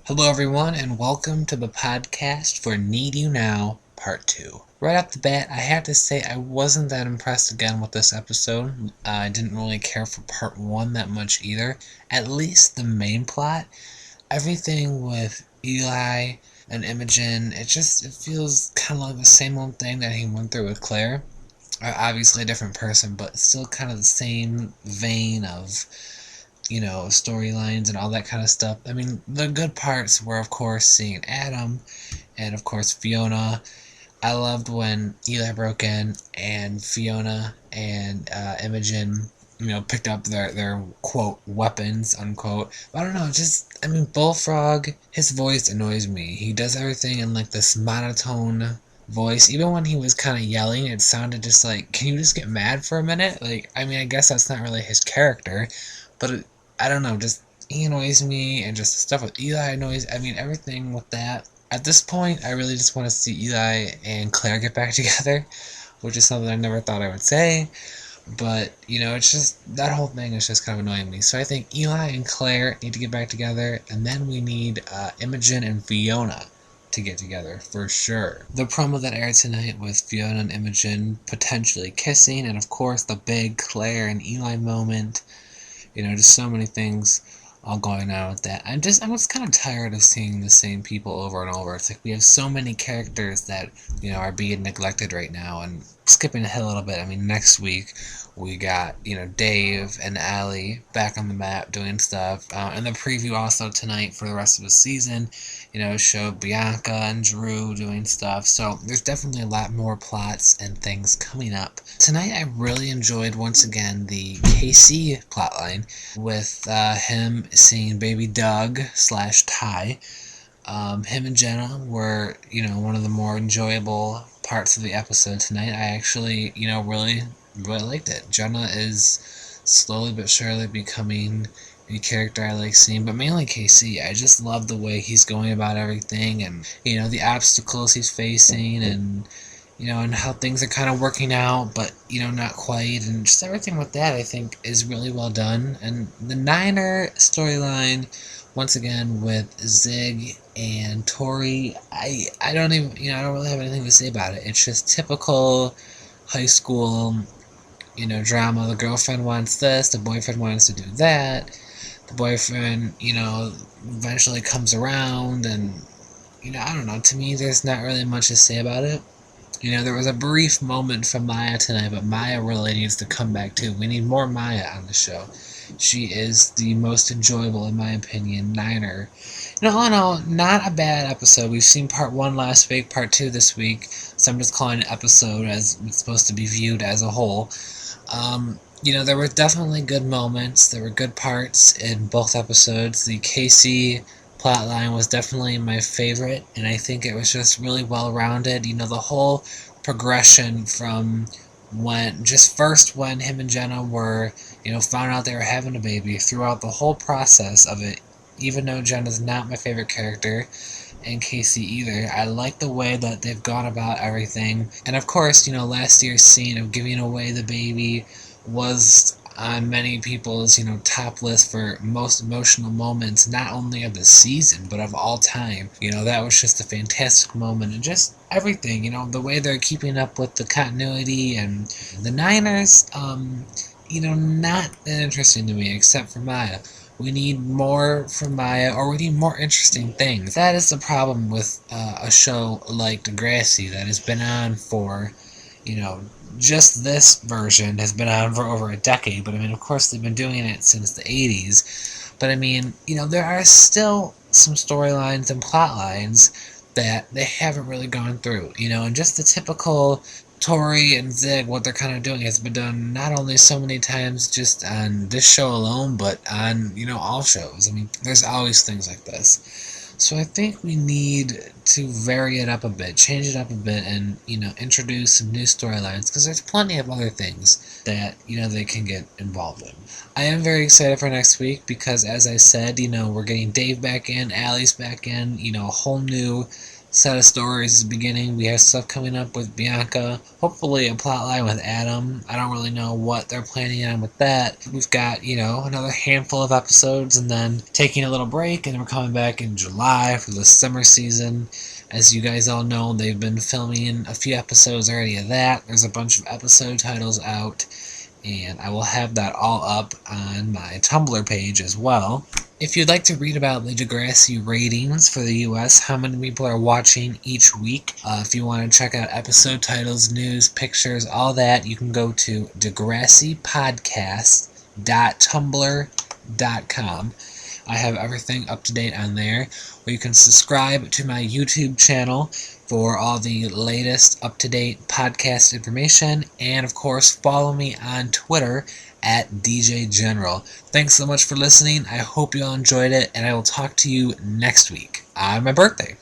Hello, everyone, and welcome to the podcast for Need You Now Part 2. Right off the bat, I have to say I wasn't that impressed again with this episode. I didn't really care for Part 1 that much either. At least the main plot. Everything with Eli and Imogen, it feels kind of like the same old thing that he went through with Claire. Obviously a different person, but still kind of the same vein of storylines and all that kind of stuff. I mean, the good parts were, of course, seeing Adam and, of course, Fiona. I loved when Eli broke in and Fiona and Imogen, picked up their quote weapons unquote. But I don't know, Bullfrog. His voice annoys me. He does everything in like this monotone voice. Even when he was kind of yelling, it sounded just like, can you just get mad for a minute? I guess that's not really his character, but I don't know, just he annoys me, and just the stuff with Eli annoys. Everything with that. At this point, I really just want to see Eli and Claire get back together, which is something I never thought I would say. But, it's just, that whole thing is just kind of annoying me. So I think Eli and Claire need to get back together, and then we need Imogen and Fiona to get together, for sure. The promo that aired tonight with Fiona and Imogen potentially kissing, and of course the big Claire and Eli moment. Just so many things all going on with that. I'm just kind of tired of seeing the same people over and over. It's like we have so many characters that, are being neglected right now. And skipping ahead a little bit, next week we got, Dave and Allie back on the map doing stuff. And the preview also tonight for the rest of the season, showed Bianca and Drew doing stuff. So there's definitely a lot more plots and things coming up. Tonight I really enjoyed, once again, the KC plotline with him seeing baby Doug / Ty. Him and Jenna were, one of the more enjoyable parts of the episode tonight. I actually, really liked it. Jenna is slowly but surely becoming a character I like seeing, but mainly KC. I just love the way he's going about everything, and, the obstacles he's facing, and, and how things are kind of working out, but, not quite, and just everything with that, I think, is really well done. And the Niner storyline, once again, with Zig and Tori, I don't even, I don't really have anything to say about it. It's just typical high school, drama. The girlfriend wants this, the boyfriend wants to do that. The boyfriend, eventually comes around, and, I don't know. To me, there's not really much to say about it. There was a brief moment from Maya tonight, but Maya really needs to come back too. We need more Maya on the show. She is the most enjoyable, in my opinion, Niner. All in all, not a bad episode. We've seen part 1 last week, part 2 this week, so I'm just calling it episode as it's supposed to be viewed as a whole. There were definitely good moments. There were good parts in both episodes. The KC plotline was definitely my favorite, and I think it was just really well-rounded. The whole progression from when him and Jenna were, found out they were having a baby, throughout the whole process of it, even though Jenna's not my favorite character, and Casey either. I like the way that they've gone about everything. And of course, last year's scene of giving away the baby was on many people's, top list for most emotional moments, not only of the season, but of all time. That was just a fantastic moment, and just everything, the way they're keeping up with the continuity, and the Niners, not that interesting to me, except for Maya. We need more from Maya, or we need more interesting things. That is the problem with a show like Degrassi that has been on for, just this version has been on for over a decade. But of course, they've been doing it since the 80s. But there are still some storylines and plot lines that they haven't really gone through, and just the typical Tori and Zig, what they're kind of doing has been done not only so many times just on this show alone, but on, all shows. There's always things like this. So I think we need to vary it up a bit, change it up a bit, and, introduce some new storylines, because there's plenty of other things that, they can get involved in. I am very excited for next week, because as I said, we're getting Dave back in, Allie's back in, a whole new set of stories at the beginning. We have stuff coming up with Bianca. Hopefully a plot line with Adam. I don't really know what they're planning on with that. We've got, another handful of episodes and then taking a little break, and then we're coming back in July for the summer season. As you guys all know, they've been filming a few episodes already of that. There's a bunch of episode titles out, and I will have that all up on my Tumblr page as well. If you'd like to read about the Degrassi ratings for the US, how many people are watching each week, if you want to check out episode titles, news, pictures, all that, you can go to degrassipodcast.tumblr.com. I have everything up to date on there, or you can subscribe to my YouTube channel for all the latest up-to-date podcast information, and of course follow me on Twitter at DJ General. Thanks so much for listening. I hope you all enjoyed it, and I will talk to you next week on my birthday.